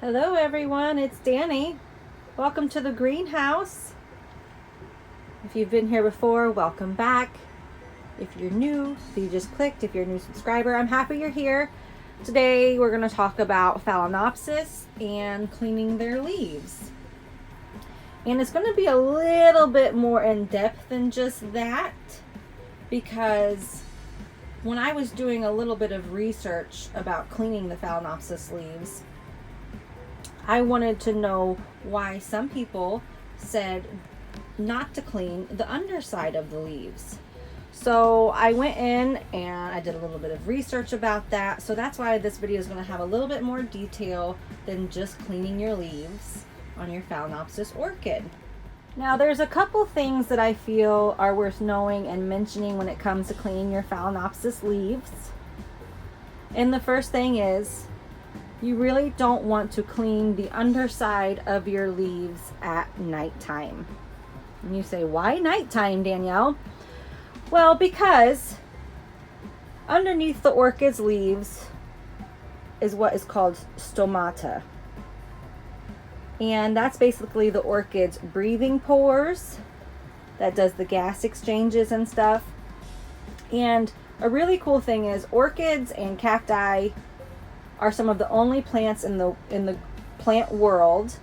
Hello everyone, it's Danny. Welcome to the greenhouse. If you've been here before, welcome back. If you're new, if you just clicked, if you're a new subscriber, I'm happy you're here. Today we're going to talk about Phalaenopsis and cleaning their leaves. And it's going to be a little bit more in depth than just that, because when I was doing a little bit of research about cleaning the Phalaenopsis leaves, I wanted to know why some people said not to clean the underside of the leaves. So I went in and I did a little bit of research about that. So that's why this video is going to have a little bit more detail than just cleaning your leaves on your Phalaenopsis orchid. Now there's a couple things that I feel are worth knowing and mentioning when it comes to cleaning your Phalaenopsis leaves. And the first thing is, you really don't want to clean the underside of your leaves at nighttime. And you say, why nighttime, Danielle? Well, because underneath the orchid's leaves is what is called stomata. And that's basically the orchid's breathing pores that does the gas exchanges and stuff. And a really cool thing is orchids and cacti are some of the only plants in the plant world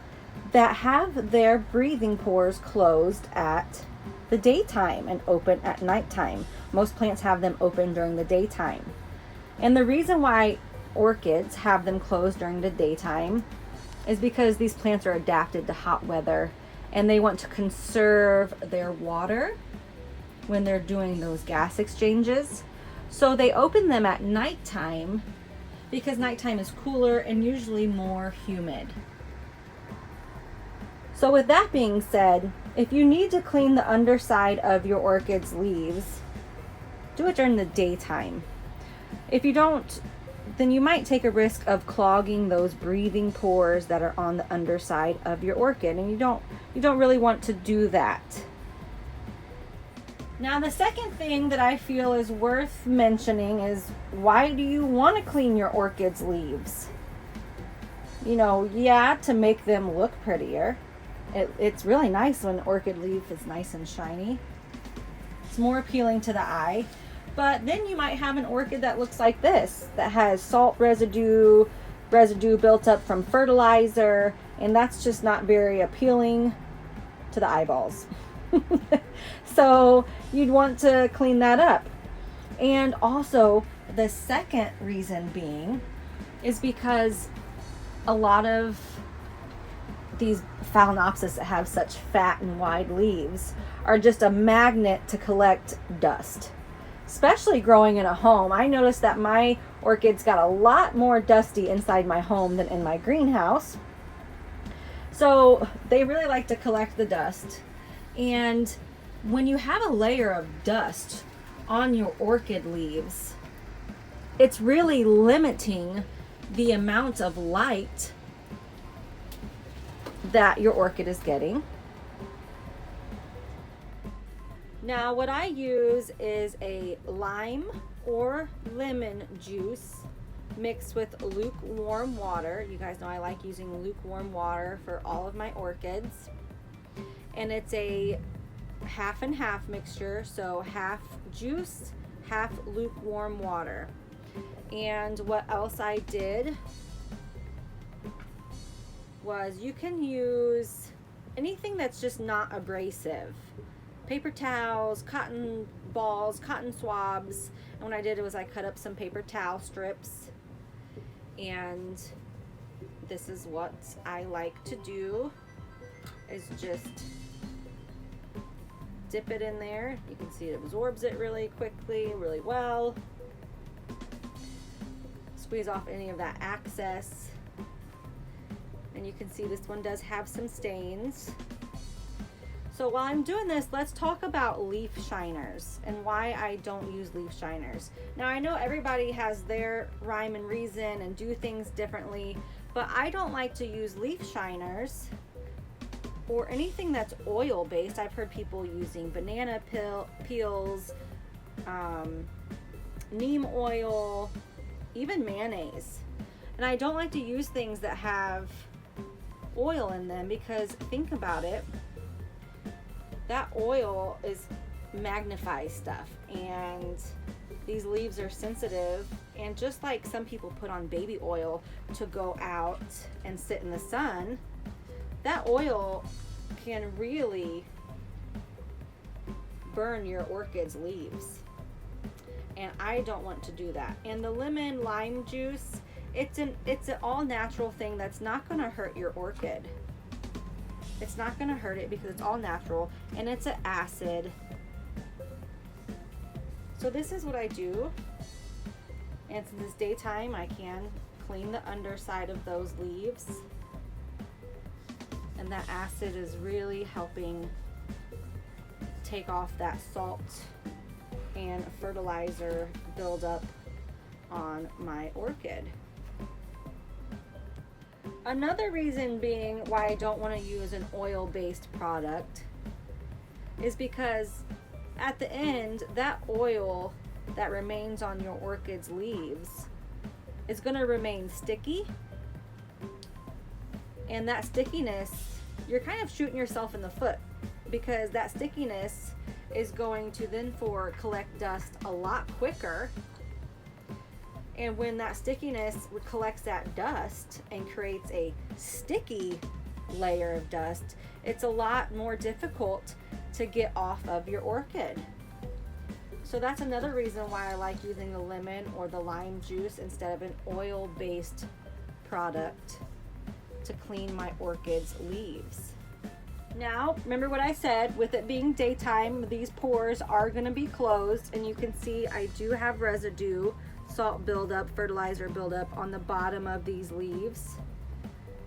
that have their breathing pores closed at the daytime and open at nighttime. Most plants have them open during the daytime. And the reason why orchids have them closed during the daytime is because these plants are adapted to hot weather and they want to conserve their water when they're doing those gas exchanges. So they open them at nighttime because nighttime is cooler and usually more humid. So with that being said, if you need to clean the underside of your orchid's leaves, do it during the daytime. If you don't, then you might take a risk of clogging those breathing pores that are on the underside of your orchid, and you don't really want to do that. Now, the second thing that I feel is worth mentioning is, why do you want to clean your orchid's leaves? To make them look prettier. It's really nice when orchid leaf is nice and shiny. It's more appealing to the eye. But then you might have an orchid that looks like this, that has salt residue built up from fertilizer, and that's just not very appealing to the eyeballs. So you'd want to clean that up. And also, the second reason being is because a lot of these Phalaenopsis that have such fat and wide leaves are just a magnet to collect dust, especially growing in a home. I noticed that my orchids got a lot more dusty inside my home than in my greenhouse. So they really like to collect the dust. And when you have a layer of dust on your orchid leaves, it's really limiting the amount of light that your orchid is getting. Now, what I use is a lime or lemon juice mixed with lukewarm water. You guys know I like using lukewarm water for all of my orchids. And it's a half and half mixture, so half juice, half lukewarm water. And what else I did was, you can use anything that's just not abrasive. Paper towels, cotton balls, cotton swabs. And what I did was I cut up some paper towel strips, and this is what I like to do, is just dip it in there. You can see it absorbs it really quickly, really well. Squeeze off any of that excess. And you can see this one does have some stains. So while I'm doing this, let's talk about leaf shiners and why I don't use leaf shiners. Now, I know everybody has their rhyme and reason and do things differently, but I don't like to use leaf shiners or anything that's oil based. I've heard people using banana peels, neem oil, even mayonnaise. And I don't like to use things that have oil in them, because think about it, that oil magnifies stuff, and these leaves are sensitive, and just like some people put on baby oil to go out and sit in the sun, that oil can really burn your orchid's leaves, and I don't want to do that. And the lemon lime juice, it's an all natural thing that's not going to hurt your orchid. It's not going to hurt it because it's all natural, and it's an acid. So this is what I do, and since it's daytime, I can clean the underside of those leaves, and that acid is really helping take off that salt and fertilizer buildup on my orchid. Another reason being why I don't want to use an oil-based product is because at the end, that oil that remains on your orchid's leaves is going to remain sticky, and that stickiness, you're kind of shooting yourself in the foot, because that stickiness is going to then collect dust a lot quicker. And when that stickiness collects that dust and creates a sticky layer of dust, it's a lot more difficult to get off of your orchid. So that's another reason why I like using the lemon or the lime juice instead of an oil-based product to clean my orchid's leaves. Now, remember what I said, with it being daytime, these pores are going to be closed, and you can see I do have residue, salt buildup, fertilizer buildup on the bottom of these leaves.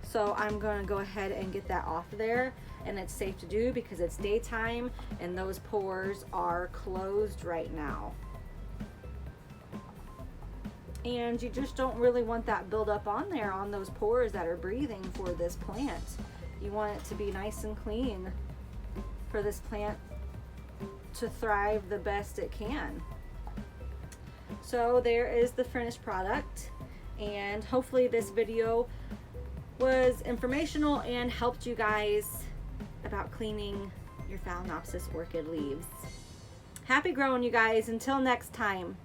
So I'm going to go ahead and get that off there, and it's safe to do because it's daytime and those pores are closed right now. And you just don't really want that buildup on there, on those pores that are breathing for this plant. You want it to be nice and clean for this plant to thrive the best it can. So there is the finished product, and hopefully this video was informational and helped you guys about cleaning your Phalaenopsis orchid leaves. Happy growing, you guys. Until next time.